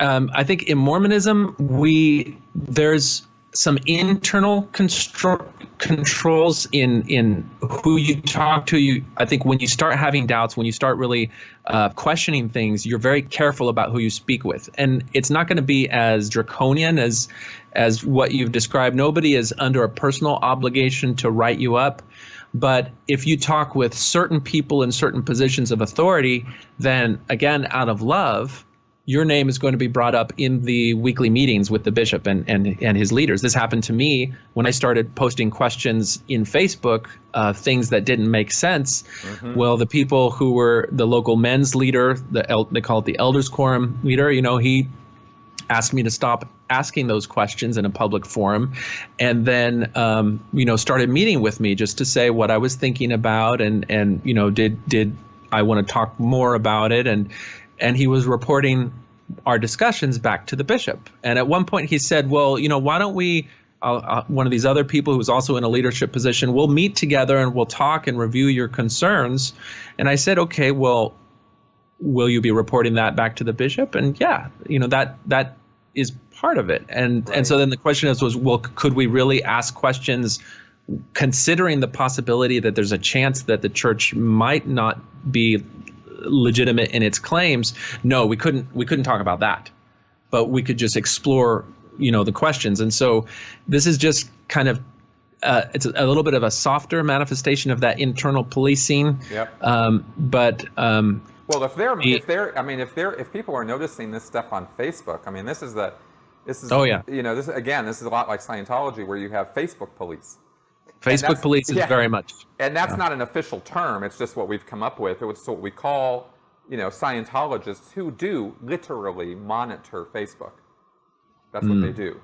I think in Mormonism, there's some internal controls in who you talk to. I think when you start having doubts, when you start really questioning things, you're very careful about who you speak with, and it's not going to be as draconian as what you've described. Nobody is under a personal obligation to write you up. But if you talk with certain people in certain positions of authority, then again, out of love, your name is going to be brought up in the weekly meetings with the bishop and his leaders. This happened to me when I started posting questions in Facebook, things that didn't make sense. Mm-hmm. Well, the people who were the local men's leader, they call it the elders quorum leader, he asked me to stop asking those questions in a public forum, and then started meeting with me just to say what I was thinking about, and did I want to talk more about it, and he was reporting our discussions back to the bishop. And at one point he said, well, why don't we, one of these other people who was also in a leadership position, we'll meet together and we'll talk and review your concerns. And I said, okay, well, will you be reporting that back to the bishop? And yeah, that is part of it. And right. And so then the question was, well, could we really ask questions considering the possibility that there's a chance that the church might not be legitimate in its claims? No, we couldn't talk about that, but we could just explore, the questions. And so this is just kind of, it's a little bit of a softer manifestation of that internal policing. Yep. Well, if people are noticing this stuff on Facebook, this is oh yeah, this is a lot like Scientology, where you have Facebook police. Facebook police is very much. And that's not an official term. It's just what we've come up with. It's what we call, Scientologists who do literally monitor Facebook. That's what they do,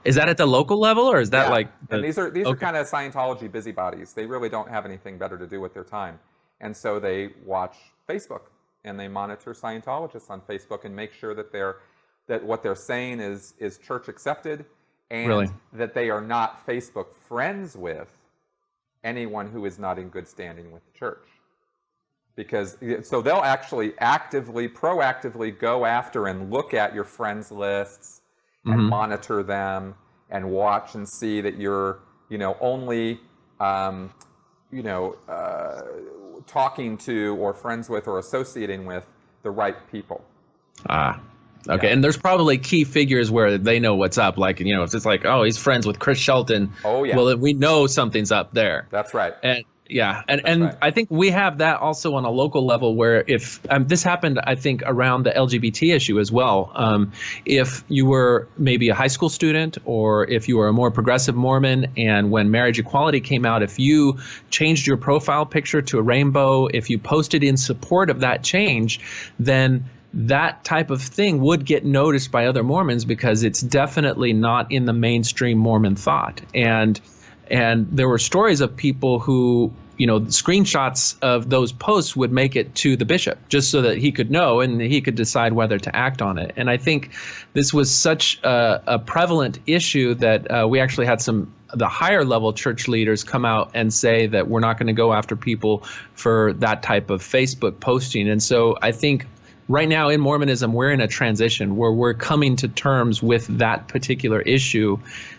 Is that at the local level, or is that And these are kind of Scientology busybodies. They really don't have anything better to do with their time. And so they watch Facebook and they monitor Scientologists on Facebook and make sure that what they're saying is church accepted, and that they are not Facebook friends with anyone who is not in good standing with the church. So they'll actually proactively go after and look at your friends lists and monitor them and watch and see that you're, only, talking to or friends with or associating with the right people. Okay, yeah. And there's probably key figures where they know what's up. Like, if it's like, oh, he's friends with Chris Shelton. Oh, yeah. Well, we know something's up there. That's right. And right. I think we have that also on a local level, where if this happened, I think, around the LGBT issue as well. If you were maybe a high school student, or if you were a more progressive Mormon, and when marriage equality came out, if you changed your profile picture to a rainbow, if you posted in support of that change, then that type of thing would get noticed by other Mormons, because it's definitely not in the mainstream Mormon thought. And there were stories of people who, screenshots of those posts would make it to the bishop just so that he could know and he could decide whether to act on it. And I think this was such a prevalent issue that we actually had the higher level church leaders come out and say that we're not going to go after people for that type of Facebook posting. And so I think right now in Mormonism, we're in a transition where we're coming to terms with that particular issue.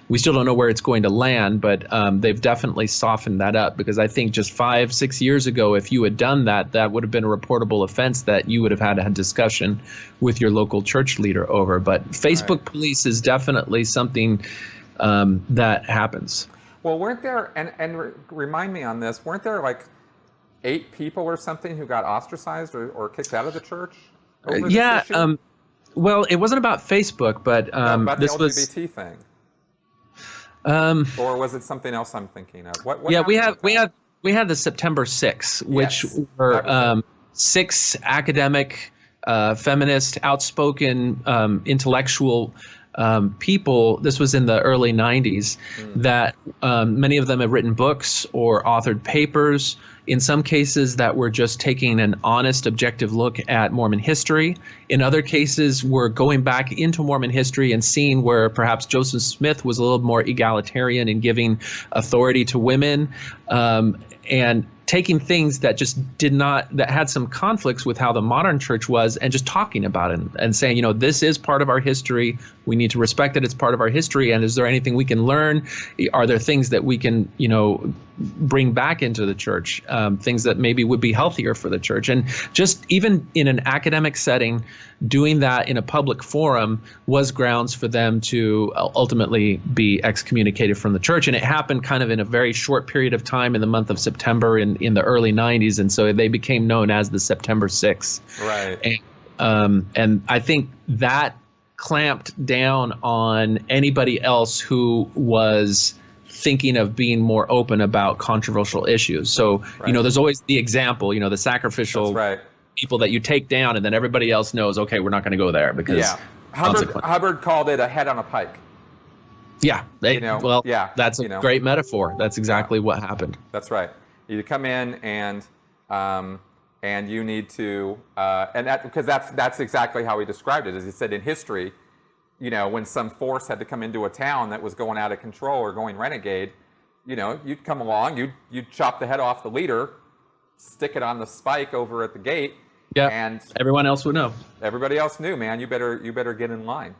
We still don't know where it's going to land, but they've definitely softened that up, because I think just 5-6 years ago, if you had done that, that would have been a reportable offense that you would have had a discussion with your local church leader over. But Facebook police is definitely something that happens. Well, weren't there, and remind me on this, weren't there like 8 people or something who got ostracized or kicked out of the church? Well, it wasn't about Facebook, but about this the LGBT thing. Or was it something else I'm thinking of? What we had the September 6th, which were 6 academic, feminist, outspoken, intellectual people. This was in the early 90s that many of them have written books or authored papers In some cases that were just taking an honest, objective look at Mormon history. In other cases, we're going back into Mormon history and seeing where perhaps Joseph Smith was a little more egalitarian in giving authority to women, and taking things that just that had some conflicts with how the modern church was, and just talking about it and saying, this is part of our history. We need to respect it. It's part of our history. And is there anything we can learn? Are there things that we can, bring back into the church, things that maybe would be healthier for the church? And just even in an academic setting, doing that in a public forum was grounds for them to ultimately be excommunicated from the church. And it happened kind of in a very short period of time in the month of September in the early 90s. And so they became known as the September 6th. Right. And I think that clamped down on anybody else who was thinking of being more open about controversial issues. So, there's always the example, the sacrificial people that you take down, and then everybody else knows, okay, we're not going to go there because Hubbard called it a head on a pike. Yeah. That's a great metaphor. That's exactly what happened. That's right. You come in and you need to, because that's exactly how he described it. As he said, in history, when some force had to come into a town that was going out of control or going renegade, you'd come along, you'd chop the head off the leader, stick it on the spike over at the gate. Yeah. And everyone else would know. Everybody else knew, man, you better get in line.